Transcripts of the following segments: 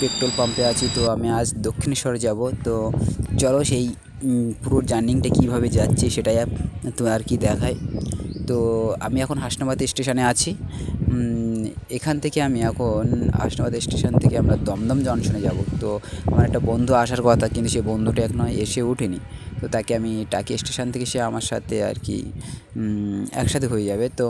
Petrol পাম্পে আছি। তো আমি আজ দক্ষিণেশ্বর যাব। তো চলো সেই পুরো জার্নিংটা কীভাবে যাচ্ছি সেটাই তো আর কি দেখায়। তো আমি এখন হাসনাবাদ স্টেশনে আছি। এখান থেকে আমি এখন হাসনাবাদ স্টেশন থেকে আমরা দমদম জংশনে যাব। তো আমার একটা বন্ধু আসার কথা, কিন্তু সে বন্ধুটা এখনও এসে ওঠেনি। তো তাকে আমি টাকি স্টেশন থেকে, সে আমার সাথে আর কি একসাথে হয়ে যাবে। তো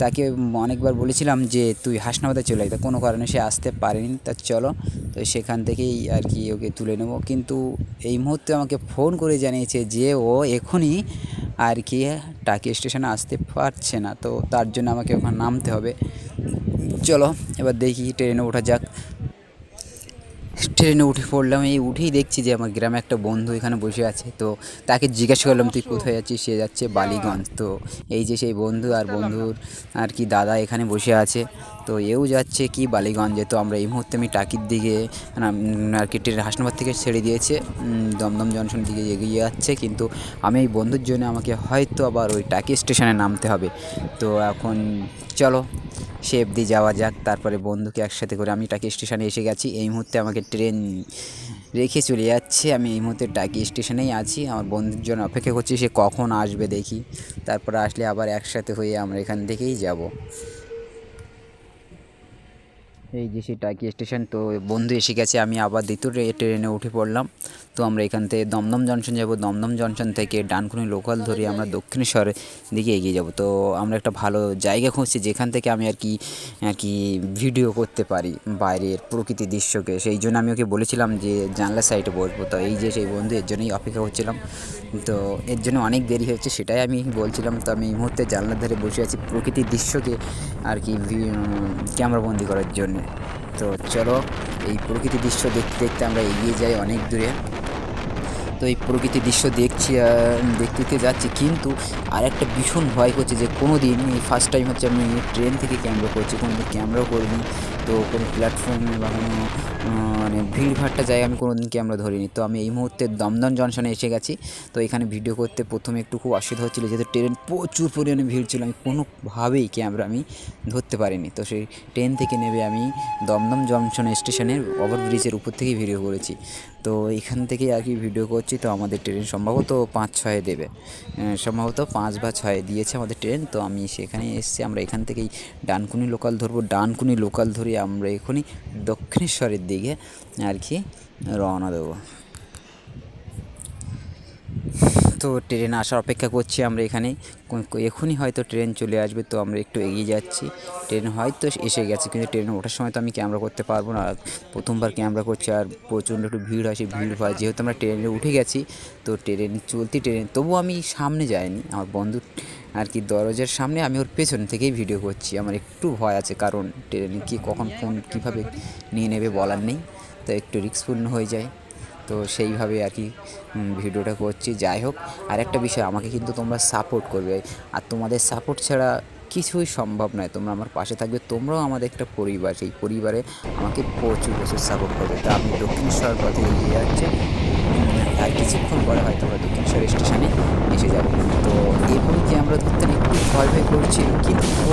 তাকে অনেকবার বলেছিলাম যে তুই হাসনাবাদে চলে আয়, তা কোনো কারণে সে আসতে পারেনি। তা চলো, তো সেখান থেকেই আর কি ওকে তুলে নেব। কিন্তু এই মুহূর্তে আমাকে ফোন করে জানিয়েছে যে ও এখনই আর কি টাকি স্টেশনে আসতে পারছে না। তো তার জন্য আমাকে ওখানে নামতে হবে। চলো এবার দেখি, ট্রেনে ওঠা যাক। ট্রেনে উঠে পড়লাম। এই উঠেই দেখছি যে আমার গ্রামে একটা বন্ধু এখানে বসে আছে। তো তাকে জিজ্ঞাসা করলাম তুই কোথায় যাচ্ছিস? সে যাচ্ছে বালিগঞ্জ। তো এই যে সেই বন্ধু আর বন্ধুর আর কি দাদা এখানে বসে আছে। তো এও যাচ্ছে কি বালিগঞ্জে। তো আমরা এই মুহূর্তে আমি টাকির দিকে আর কি ট্রেন হাসনাবাদ থেকে ছেড়ে দিয়েছে, দমদম জংশন দিকে এগিয়ে যাচ্ছে। কিন্তু আমি এই বন্ধুর জন্য আমাকে হয়তো আবার ওই টাকি স্টেশনে নামতে হবে। তো এখন চলো সে অবধি যাওয়া যাক, তারপরে বন্ধুকে একসাথে করে। আমি টাকি স্টেশনে এসে গেছি। এই মুহূর্তে আমাকে ট্রেন রেখে চলে যাচ্ছে। আমি এই মুহূর্তে টাকি স্টেশনেই আছি, আমার বন্ধুর জন্য অপেক্ষা করছি। সে কখন আসবে দেখি, তারপরে আসলে আবার একসাথে হয়ে আমরা এখান থেকেই যাব। এই যে সেই টাকি স্টেশন। তো বন্ধু এসে গেছে, আমি আবার দ্বিতীয় ট্রেনে উঠে পড়লাম। তো আমরা এখান থেকে দমদম জংশন যাব। দমদম জংশন থেকে ডানকুনি লোকাল ধরে আমরা দক্ষিণেশ্বরের দিকে এগিয়ে যাব। তো আমরা একটা ভালো জায়গা খুঁজছি যেখান থেকে আমি আর কি ভিডিও করতে পারি বাইরের প্রকৃতির দৃশ্যকে। সেই জন্য আমি ওকে বলেছিলাম যে জানলা সাইডে বসবো। তো এই যে সেই বন্ধু, এর জন্যই অপেক্ষা করছিলাম। তো এর জন্য অনেক দেরি হয়েছে, সেটাই আমি বলছিলাম। তো আমি এই মুহূর্তে জানলার ধারে বসে আছি প্রকৃতির দৃশ্যকে আর কি ক্যামেরাবন্দি করার জন্য। তো চলো এই প্রকৃতির দৃশ্য দেখতে দেখতে আমরা এগিয়ে যাই অনেক দূরে। তো এই প্রকৃতির দৃশ্য দেখতে যাচ্ছি, কিন্তু আর একটা ভীষণ ভয় করছে যে কোনো দিন এই ফার্স্ট টাইম হচ্ছে আমি ট্রেন থেকে ক্যামেরা করছি, কোনো দিন ক্যামেরাও করিনি। তো কোনো প্ল্যাটফর্মে বা কোনো মানে ভিড়ভাট্টা জায়গায় আমি কোনো দিন ক্যামেরা ধরিনি। তো আমি এই মুহূর্তে দমদম জংশনে এসে গেছি। তো এখানে ভিডিও করতে প্রথমে একটু খুব অসুবিধা হচ্ছিলো, যেহেতু ট্রেন প্রচুর পরিমাণে ভিড় ছিল। আমি কোনোভাবেই ক্যামেরা আমি ধরতে পারিনি। তো সেই ট্রেন থেকে নেমে আমি দমদম জংশন স্টেশনের ওভারব্রিজের উপর থেকেই ভিডিও করেছি। তো এখান থেকে আর কি ভিডিও করছি। তো আমাদের ট্রেন সম্ভবত 5-6 দেবে, সম্ভবত 5 বা 6 দিয়েছে আমাদের ট্রেন। তো আমি সেখানে এসেছি। আমরা এখান থেকেই ডানকুনি লোকাল ধরবো। ডানকুনি লোকাল ধরে আমরা এখনই দক্ষিণেশ্বরের দিকে আর কি রওনা দেবো। তো ট্রেন আসার অপেক্ষা করছি আমরা এখানে। এখনই হয়তো ট্রেন চলে আসবে। তো আমরা একটু এগিয়ে যাচ্ছি। ট্রেন হয়তো এসে গেছে, কিন্তু ট্রেনে ওঠার সময় তো আমি ক্যামেরা করতে পারবো না। প্রথমবার ক্যামেরা করছি, আর প্রচণ্ড একটু ভিড় হয়। সেই ভিড় হয়, যেহেতু আমরা ট্রেনে উঠে গেছি। তো চলতি ট্রেন তবুও আমি সামনে যাইনি, আমার বন্ধু আর কি দরজার সামনে, আমি ওর পেছন থেকেই ভিডিও করছি। আমার একটু ভয় আছে, কারণ ট্রেন কি কখন কোন কীভাবে নিয়ে নেবে বলার নেই। তো একটু রিস্কপূর্ণ হয়ে যায়। তো সেইভাবে আর কি ভিডিওটা করছি। যাই হোক, আর একটা বিষয়, আমাকে কিন্তু তোমরা সাপোর্ট করবে, আর তোমাদের সাপোর্ট ছাড়া কিছুই সম্ভব নয়। তোমরা আমার পাশে থাকবে, তোমরাও আমাদের একটা পরিবার, সেই পরিবারে আমাকে প্রচুর সাপোর্ট করবে। তা আমি দক্ষিণেশ্বর পথে এগিয়ে যাচ্ছি। আর কিছুক্ষণ পরে হয়তো আমরা দক্ষিণেশ্বর স্টেশনে এসে যাব। তো এভাবে কি আমরা ধরতে একটু ভয় করছি, কিন্তু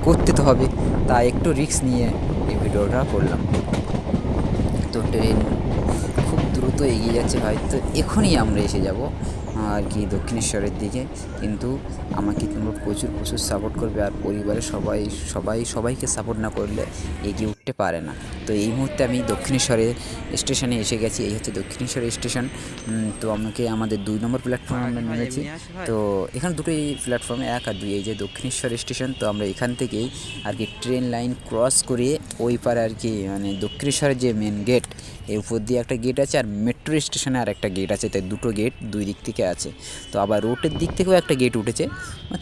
করতে তো হবে। তাই একটু রিস্ক নিয়ে এই ভিডিওটা করলাম। তো ট্রেন খুব দ্রুত এগিয়ে যাচ্ছে, হয়তো এখনই আমরা এসে যাব আর কি দক্ষিণেশ্বরের দিকে। কিন্তু আমাকে তোমরা প্রচুর সাপোর্ট করবে, আর পরিবারের সবাইকে সাপোর্ট না করলে এগিয়ে উঠতে পারে না। তো এই মুহূর্তে আমি দক্ষিণেশ্বরের স্টেশনে এসে গেছি। এই হচ্ছে দক্ষিণেশ্বর স্টেশন। তো আমাদের 2 নম্বর প্ল্যাটফর্মে আমরা নেমেছি। তো এখানে দুটোই প্ল্যাটফর্মে, 1 আর 2, এই যে দক্ষিণেশ্বর স্টেশন। তো আমরা এখান থেকেই আর কি ট্রেন লাইন ক্রস করে ওই পারে আর কি মানে দক্ষিণেশ্বরের যে মেন গেট, এর উপর দিয়ে একটা গেট আছে, আর মেট্রো স্টেশনে আর একটা গেট আছে। তাই দুটো গেট দুই দিক থেকে আছে। তো আবার রোডের দিক থেকেও একটা গেট উঠেছে,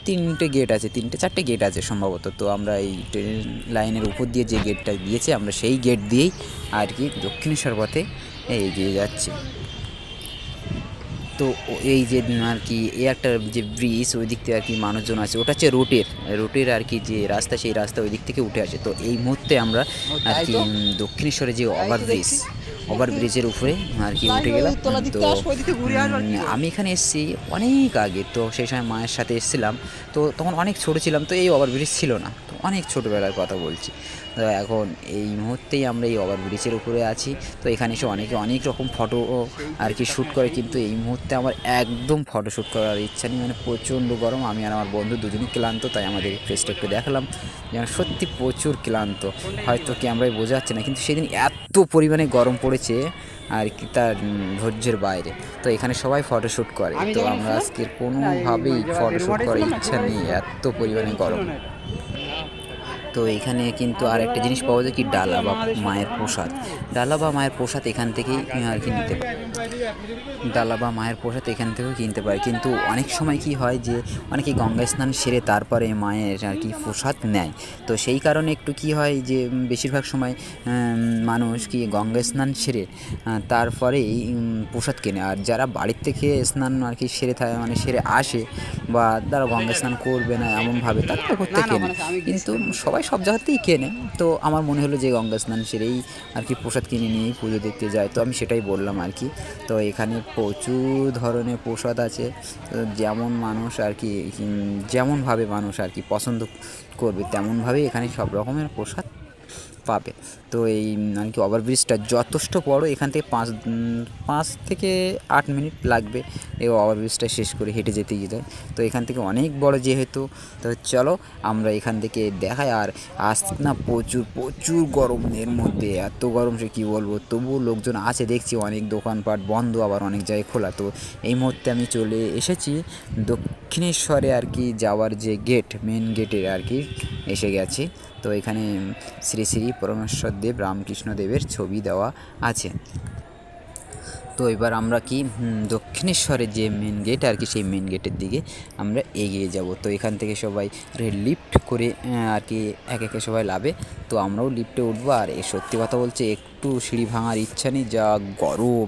3টে গেট আছে, 3-4টে গেট আছে সম্ভবত। তো আমরা এই ট্রেন লাইনের উপর দিয়ে যে গেটটা দিয়েছে, আমরা সেই গেট দিয়েই আর কি দক্ষিণেশ্বর পথে এগিয়ে যাচ্ছি। তো এই যে আর কি এই একটা যে ব্রিজ, ওই দিক থেকে আর কি মানুষজন আছে, ওটা হচ্ছে রুটের আর কি যে রাস্তা, সেই রাস্তা ওই দিক থেকে উঠে আসে। তো এই মুহূর্তে আমরা আর কি দক্ষিণেশ্বরে যে ওভারব্রিজের উপরে আর কি উঠে গেলাম। তো আমি এখানে এসেছি অনেক আগে, তো সেই সময় মায়ের সাথে এসেছিলাম, তো তখন অনেক ছোটো ছিলাম, তো এই ওভারব্রিজ ছিল না, তো অনেক ছোটোবেলার কথা বলছি। তো এখন এই মুহূর্তেই আমরা এই ওভারব্রিজের উপরে আছি। তো এখানে এসে অনেকে অনেক রকম ফটো আর কি শ্যুট করে, কিন্তু এই মুহূর্তে আমার একদম ফটো শ্যুট করার ইচ্ছা নেই, মানে প্রচণ্ড গরম। আমি আর আমার বন্ধু দুজনই ক্লান্ত, তাই আমাদের ফেসটা একটু দেখালাম যেন সত্যি প্রচুর ক্লান্ত, হয়তো ক্যামেরায় বোঝা যাচ্ছে না, কিন্তু সেদিন এত পরিমাণে গরম পড়েছে আর কি তার ধৈর্যের বাইরে। তো এখানে সবাই ফটোশ্যুট করে, তো আমরা আজকের কোনোভাবেই ফটোশ্যুট করার ইচ্ছা নেই, এত পরিমাণে গরম। তো এখানে কিন্তু আর একটা জিনিস পাওয়া যায় কি, ডালা বা মায়ের প্রসাদ। ডালা বা মায়ের প্রসাদ এখান থেকেই আর কি নিতে পারে, ডালা বা মায়ের প্রসাদ এখান থেকেও কিনতে পারে। কিন্তু অনেক সময় কি হয় যে অনেকে গঙ্গা স্নান সেরে তারপরে মায়ের আর কি প্রসাদ নেয়, তো সেই কারণে একটু কি হয় যে বেশিরভাগ সময় মানুষ কি গঙ্গা স্নান সেরে তারপরেই প্রসাদ কেনে। আর যারা বাড়ির থেকে স্নান আর কি সেরে থাকে, মানে সেরে আসে বা তারা গঙ্গা স্নান করবে না এমনভাবে, তারা করতে কেনে, কিন্তু সবাই সব জায়গাতেই কেনে। তো আমার মনে হলো যে গঙ্গা স্নান সেরেই আর কি প্রসাদ কিনে নিয়েই পুজো দেখতে যায়, তো আমি সেটাই বললাম আর কি। তো এখানে প্রচুর ধরনের প্রসাদ আছে, তো যেমন মানুষ আর কি যেমনভাবে মানুষ আর কি পছন্দ করবে তেমনভাবেই এখানে সব রকমের প্রসাদ পাবে। তো এই আর কি ওভারব্রিজটা যথেষ্ট বড়, এখান থেকে 5 থেকে 8 মিনিট লাগবে এই ওভারব্রিজটা শেষ করে হেঁটে যেতে গেলে। তো এখান থেকে অনেক বড় যেহেতু, তো চলো আমরা এখান থেকে দেখাই। আর আজ না প্রচুর প্রচুর গরমের মধ্যে, এত গরম সে কী বলবো, তবুও লোকজন আছে দেখছি, অনেক দোকানপাট বন্ধ, আবার অনেক জায়গায় খোলা। তো এই মুহূর্তে আমি চলে এসেছি দক্ষিণেশ্বরে আর কি যাওয়ার যে গেট, মেন গেটে আর কি এসে গেছি। তো এখানে শ্রী শ্রী পরমেশ্বর দেব রামকৃষ্ণ দেবের ছবি দেওয়া আছে। তো এবার আমরা কি দক্ষিণেশ্বরের যে মেন গেট আর কি, সেই মেন গেটের দিকে আমরা এগিয়ে যাব। তো এখান থেকে সবাই লিফট করে আর কি একে একে সবাই লাভে, তো আমরাও লিফটে উঠবো। আর এই সত্যি কথা বলছে একটু সিঁড়ি ভাঙার ইচ্ছা নেই, যা গরম,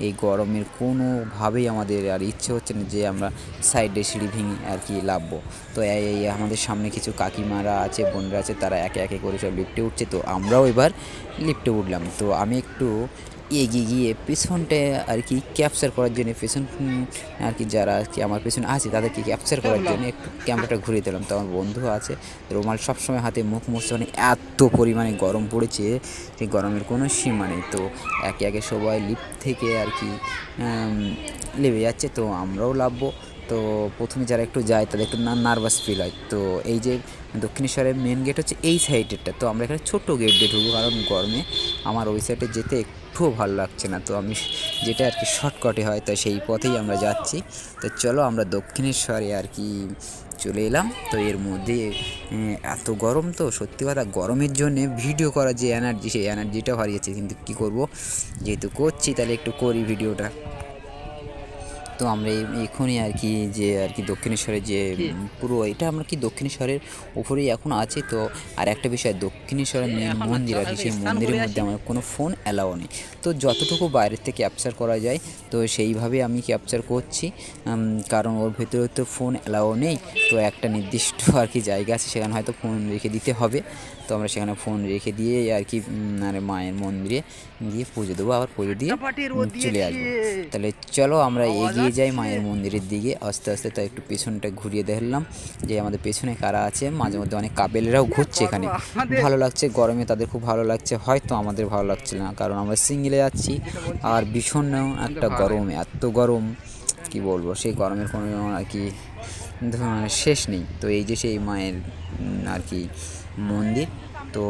এই গরমের কোনোভাবেই আমাদের আর ইচ্ছে হচ্ছে না যে আমরা সাইডে সিঁড়ি ভেঙে আর কি লাভবো। তো এই আমাদের সামনে কিছু কাকিমারা আছে, বোনরা আছে, তারা একে একে করে সব লিফটে উঠছে, তো আমরাও এবার লিফটে উঠলাম। তো আমি একটু এগিয়ে গিয়ে পেছনটায় আর কি ক্যাপচার করার জন্য, পেছন আর কি যারা আর কি আমার পেছনে আছে তাদেরকে ক্যাপচার করার জন্য একটু ক্যামেরাটা ঘুরিয়ে দিলাম। তো আমার বন্ধু আছে, রুমাল সবসময় হাতে মুখ মুছছে, মানে এত পরিমাণে গরম পড়েছে, সেই গরমের কোনো সীমা নেই। তো একে একে সবাই লিফট থেকে আর কি নেমে যাচ্ছে, তো আমরাও নামবো। তো প্রথমে যারা একটু যায় তাদের একটু নার্ভাস ফিল হয়। তো এই যে দক্ষিণেশ্বরের মেন গেট হচ্ছে এই সাইডেরটা, তো আমরা এখানে ছোট্ট গেট দিয়ে ঢুকবো, কারণ গরমে আমার ওই সাইডে যেতে একটুও ভালো লাগছে না। তো আমি যেটা আর কি শর্টকাটে হয়, তো সেই পথেই আমরা যাচ্ছি। তো চলো আমরা দক্ষিণেশ্বরে আর কি চলে এলাম। তো এর মধ্যে এত গরম, তো সত্যি কথা গরমের জন্য ভিডিও করার যে এনার্জি, সেই এনার্জিটাও হারিয়েছে, কিন্তু কী করব, যেহেতু করছি তাহলে একটু করি ভিডিওটা। তো আমরা এখনই আর কি যে আর কি দক্ষিণেশ্বরের যে পুরো এটা আমরা কি দক্ষিণেশ্বরের উপরেই এখন আছি। তো আর একটা বিষয়, দক্ষিণেশ্বরের মেন মন্দির আর কি, সেই মন্দিরের মধ্যে আমার কোনো ফোন অ্যালাউ নেই। তো যতটুকু বাইরের থেকে ক্যাপচার করা যায়, তো সেইভাবে আমি ক্যাপচার করছি, কারণ ওর ভেতরে তো ফোন অ্যালাউ নেই। তো একটা নির্দিষ্ট আর কি জায়গা আছে, সেখানে হয়তো ফোন রেখে দিতে হবে। তো আমরা সেখানে ফোন রেখে দিয়ে আর কি মানে মায়ের মন্দিরে গিয়ে পুজো দেবো, আবার পুজো দিয়ে চলে আসবো। তাহলে চলো আমরা এগিয়ে যাই মায়ের মন্দিরের দিকে আস্তে আস্তে। তাই একটু পেছনটা ঘুরিয়ে দেখলাম যে আমাদের পেছনে কারা আছে। মাঝে মধ্যে অনেক কাপেলরাও ঘুরছে এখানে, ভালো লাগছে, গরমে তাদের খুব ভালো লাগছে, হয়তো আমাদের ভালো লাগছে না, কারণ আমরা সিঙ্গেলে যাচ্ছি আর ভীষণ একটা গরম, এত গরম কি বলবো, সেই গরমের কোনো আর কি শেষ নেই। তো এই যে সেই মায়ের আর কি মন্দির, তো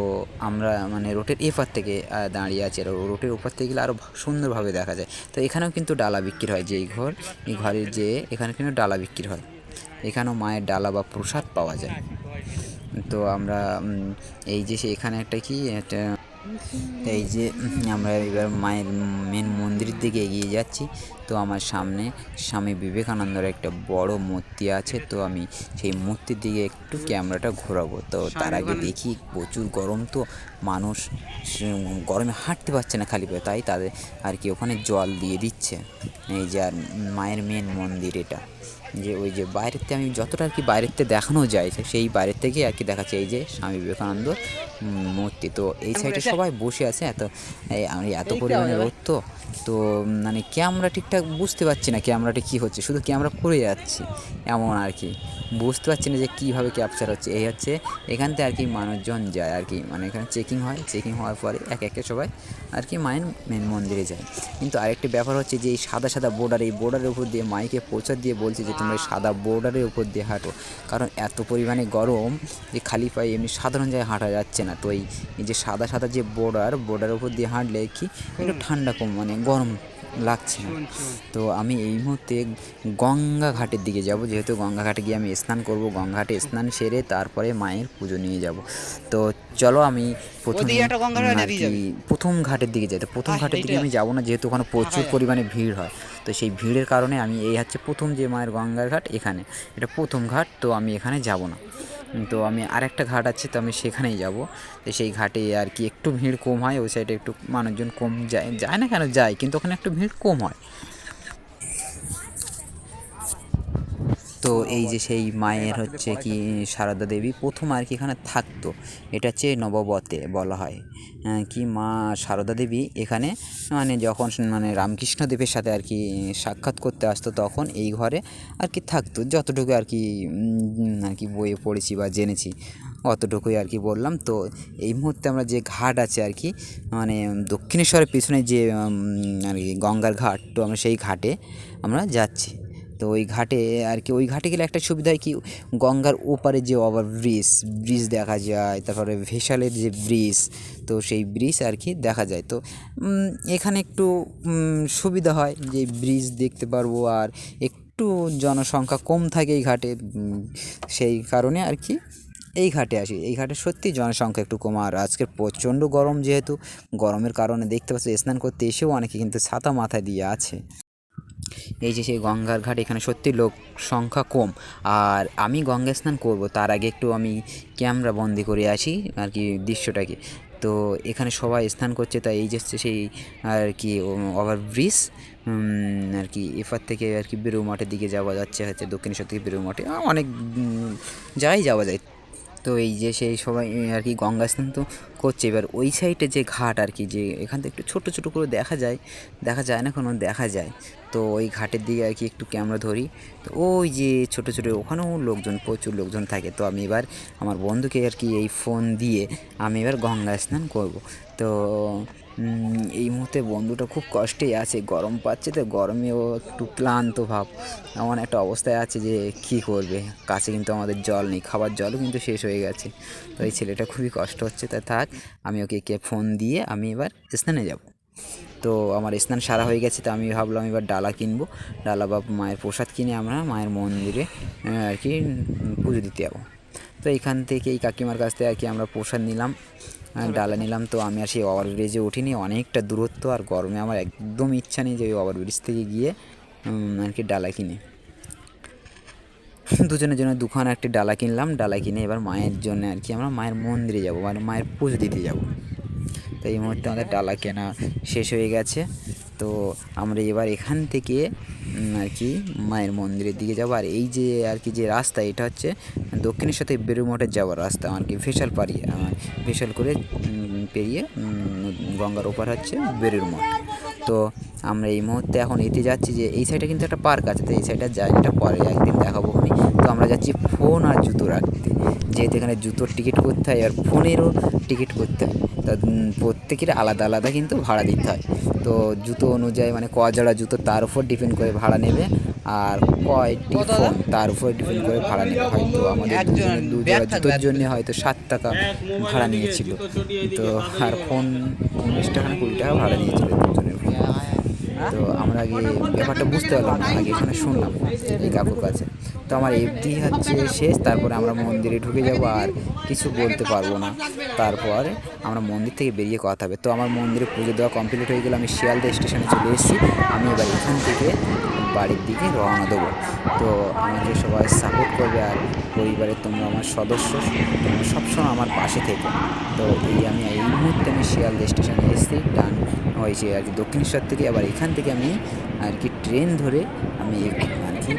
আমরা মানে রোডের এপার থেকে দাঁড়িয়ে আছি, আর রোডের ওপার থেকে গেলে আরও সুন্দরভাবে দেখা যায়। তো এখানেও কিন্তু ডালা বিক্রি হয়, যে এই ঘরের যে এখানে কিন্তু ডালা বিক্রি হয়, এখানেও মায়ের ডালা বা প্রসাদ পাওয়া যায়। তো আমরা এই যে এখানে একটা কি একটা, এই যে আমরা এবার মায়ের মেন মন্দিরের দিকে এগিয়ে যাচ্ছি। তো আমার সামনে স্বামী বিবেকানন্দের একটা বড় মূর্তি আছে, তো আমি সেই মূর্তির দিকে একটু ক্যামেরাটা ঘোরাবো। তো তার আগে দেখি প্রচুর গরম, তো মানুষ গরমে হাঁটতে পারছে না খালি পায়ে, তাই তাদের আর কি ওখানে জল দিয়ে দিচ্ছে। এই যে আর মায়ের মেন মন্দির এটা, যে ওই যে বাইরেতে আমি যতটা আর কি বাইরেতে দেখানো যায় সেই বাইরের থেকে আর কি দেখাচ্ছে এই যে স্বামী বিবেকানন্দ মূর্তি। তো এই সাইডে সবাই বসে আছে, আমি এত পরিমাণে রোদ তো তো মানে ক্যামেরা ঠিকঠাক বুঝতে পারছি না ক্যামেরাটা কী হচ্ছে, শুধু ক্যামেরা করে যাচ্ছি এমন আর কি, বুঝতে পারছি না যে কীভাবে ক্যাপচার হচ্ছে। এই হচ্ছে এখান থেকে আর কি মানুষজন যায় আর কি, মানে এখানে চেকিং হয়, চেকিং হওয়ার পরে একে একে সবাই আর কি মায়ের মেন মন্দিরে যায়। কিন্তু আরেকটি ব্যাপার হচ্ছে যে এই সাদা সাদা বর্ডার, এই বর্ডারের উপর দিয়ে মাইকে প্রচার দিয়ে বলছে যে তোমরা সাদা বর্ডারের উপর দিয়ে হাঁটো, কারণ এত পরিমাণে গরম যে খালি পায়ে এমনি সাধারণ জায়গায় হাঁটা যাচ্ছে না। তো এই যে সাদা সাদা যে বর্ডারের উপর দিয়ে হাঁটলে কি একটু ঠান্ডা কম মানে গরম লাগছে না। তো আমি এই মুহূর্তে গঙ্গা ঘাটের দিকে যাব, যেহেতু গঙ্গা ঘাটে গিয়ে আমি স্নান করব, গঙ্গা ঘাটে স্নান সেরে তারপরে মায়ের পুজো নিয়ে যাব। তো চলো আমি প্রথম ঘাটের দিকে যাই। তো প্রথম ঘাটের দিকে আমি যাবো না, যেহেতু ওখানে প্রচুর পরিমাণে ভিড় হয়। তো সেই ভিড়ের কারণে আমি এই হচ্ছে প্রথম যে মায়ের গঙ্গার ঘাট, এখানে এটা প্রথম ঘাট, তো আমি এখানে যাব না। তো আমি আরেকটা ঘাট আছে, তো আমি সেখানেই যাব। তো সেই ঘাটে আর কি একটু ভিড় কম হয়, ওই সাইডে একটু মানুষজন কম যায়, যায় না কেন যায়, কিন্তু ওখানে একটু ভিড় কম হয়। তো এই যে সেই মায়ের হচ্ছে কি সারদা দেবী প্রথম আর কি এখানে থাকতো, এটা হচ্ছে নববতে বলা হয় কি মা সারদা দেবী এখানে মানে যখন মানে রামকৃষ্ণদেবের সাথে আর কি সাক্ষাৎ করতে আসতো তখন এই ঘরে আর কি থাকতো, যতটুকু আর কি বইয়ে পড়েছি বা জেনেছি অতটুকুই আর কি বললাম। তো এই মুহূর্তে আমরা যে ঘাট আছে আর কি মানে দক্ষিণেশ্বরের পিছনে যে আর কি গঙ্গার ঘাট, তো আমরা সেই ঘাটে আমরা যাচ্ছি। তো ওই ঘাটে আর কি ওই ঘাটে গেলে একটা সুবিধা হয় কি গঙ্গার ওপারে যে ব্রিজ দেখা যায়, তারপরে ভেসালের যে ব্রিজ, তো সেই ব্রিজ আর কি দেখা যায়। তো এখানে একটু সুবিধা হয় যে ব্রিজ দেখতে পারবো, আর একটু জনসংখ্যা কম থাকে এই ঘাটে, সেই কারণে আর কি এই ঘাটে আসি। এই ঘাটে সত্যি জনসংখ্যা একটু কম, আর আজকের প্রচণ্ড গরম, যেহেতু গরমের কারণে দেখতে পাচ্ছি স্নান করতে এসেও অনেকে কিন্তু ছাতা মাথায় দিয়ে আছে। এই যে সেই গঙ্গার ঘাট, এখানে সত্যি লোক সংখ্যা কম। আর আমি গঙ্গা স্নান করব তার আগে একটু আমি ক্যামেরা বন্দি করে আসি আর কি দৃশ্যটাকে। তো এখানে সবাই স্নান করছে, তাই এই যে সেই আর কি ওভারব্রিজ আর কি এপার থেকে আর কি বেরু মাঠের দিকে যাওয়া যাচ্ছে, হচ্ছে দক্ষিণেশ্বর থেকে বেরু মাঠে অনেক যাওয়া যায়। তো এই যে সেই সবাই আর কি গঙ্গা স্নান তো করছে। এবার ওই সাইডে যে ঘাট আর কি, যে এখান থেকে একটু ছোটো ছোটো করে দেখা যায় না কোনো দেখা যায়। তো ওই ঘাটের দিকে আর কি একটু ক্যামেরা ধরি, তো ওই যে ছোটো ছোটো ওখানেও লোকজন, প্রচুর লোকজন থাকে। তো আমি এবার আমার বন্ধুকে আর কি এই ফোন দিয়ে আমি এবার গঙ্গা স্নান করব। তো এই মুহূর্তে বন্ধুটা খুব কষ্টেই আছে, গরম পাচ্ছে, তো গরমেও একটু ক্লান্ত ভাব, এমন একটা অবস্থায় আছে যে কী করবে। কাছে কিন্তু আমাদের জল নেই, খাবার জলও কিন্তু শেষ হয়ে গেছে। তো এই ছেলেটা খুবই কষ্ট হচ্ছে, তাই থাক আমি ওকে ফোন দিয়ে আমি এবার স্নানে যাব। তো আমার স্নান সারা হয়ে গেছে, তো আমি ভাবলাম এবার ডালা কিনবো, ডালা বা মায়ের প্রসাদ কিনে আমরা মায়ের মন্দিরে আর কি পুজো দিতে যাবো। তো এইখান থেকে এই কাকিমার কাছ থেকে আর কি আমরা প্রসাদ নিলাম, ডালা নিলাম। তো আমি আর সেই ওভারব্রিজে উঠিনি, অনেকটা দূরত্ব, আর গরমে আমার একদম ইচ্ছা নেই যে ওই ওভারব্রিজ থেকে গিয়ে আর কি ডালা কিনে। দুজনের জন্য দুখানা একটি ডালা কিনলাম, ডালা কিনে এবার মায়ের জন্য আর কি আমরা মায়ের মন্দিরে যাবো, মানে মায়ের পুজো দিতে যাব। তো এই মুহূর্তে আমাদের ডালা কেনা শেষ হয়ে গেছে। তো আমরা এবার এখান থেকে আর কি মায়ের মন্দিরের দিকে যাবো। আর এই যে আর কি যে রাস্তা, এটা হচ্ছে দক্ষিণেশ্বর থেকে বেরু মঠে যাওয়ার রাস্তা আর কি, ভেসাল করে পেরিয়ে গঙ্গার ওপার হচ্ছে বেরুর মঠ। তো আমরা এই মুহূর্তে এখন এতে যাচ্ছি যে এই সাইডে কিন্তু একটা পার্ক আছে, তো এই সাইডে যাই, এটা পরে একদিন দেখাবো আমি। তো আমরা যাচ্ছি ফোন আর জুতো রাখতে, যেহেতু এখানে জুতোর টিকিট করতে হয় আর ফোনেরও টিকিট করতে হয়। তা প্রত্যেকের আলাদা আলাদা কিন্তু ভাড়া দিতে হয়। তো জুতো অনুযায়ী মানে ক জোড়া জুতো তার উপর ডিপেন্ড করে ভাড়া নেবে, আর কয়টি ফোন তার উপর ডিপেন্ড করে ভাড়া নেবে। হয়তো আমাদের দু জোড়া জুতোর জন্য হয়তো 7 টাকা ভাড়া নিয়েছিল, তো আর ফোন 19 টাকা না 20 টাকা ভাড়া নিয়েছিল দুজনের ফোন। তো আমরা আগে ব্যাপারটা বুঝতে পারলাম না, আগে এখানে শুনলাম এই কাকুর কাছে। তো আমার এফডি হচ্ছে শেষ, তারপরে আমরা মন্দিরে ঢুকে যাব, আর কিছু বলতে পারবো না। তারপরে আমরা মন্দির থেকে বেরিয়ে কথা হবে। তো আমার মন্দিরে পুজো দেওয়া কমপ্লিট হয়ে গেলে আমি শিয়ালদা স্টেশনে চলে এসেছি। আমি এবার এখান থেকে বাড়ির দিকে রওনা দেবো। তো আমাকে সবাই সাপোর্ট করবে, আর পরিবারের, তোমরা আমার সদস্য, তোমরা সবসময় আমার পাশে থেকো। তো আমি এই মুহূর্তে আমি শিয়ালদা স্টেশনে এসেছি, ডান হয়েছে আর কি দক্ষিণেশ্বর থেকে। আবার এখান থেকে আমি আর কি ট্রেন ধরে আমি আর কি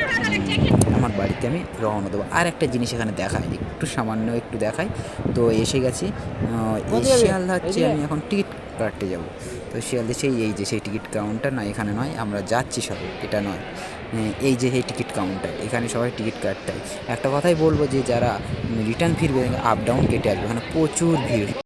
আমার বাড়িতে আমি রওনা দেবো। আর একটা জিনিস এখানে দেখায়, একটু সামান্য একটু দেখায়। তো এসে গেছি এই শিয়ালদা হচ্ছে, আমি এখন টিকিট কাটতে যাব। তো শিয়ালদা এই যে সেই টিকিট কাউন্টার, না এখানে নয়, আমরা যাচ্ছি সবাই, এটা নয়, এই যে এই টিকিট কাউন্টার, এখানে সবাই টিকিট কাটতে হয়। একটা কথাই বলবো যে যারা রিটার্ন ফিরবে আপ ডাউন কেটে আসবে, এখানে প্রচুর ভিড়।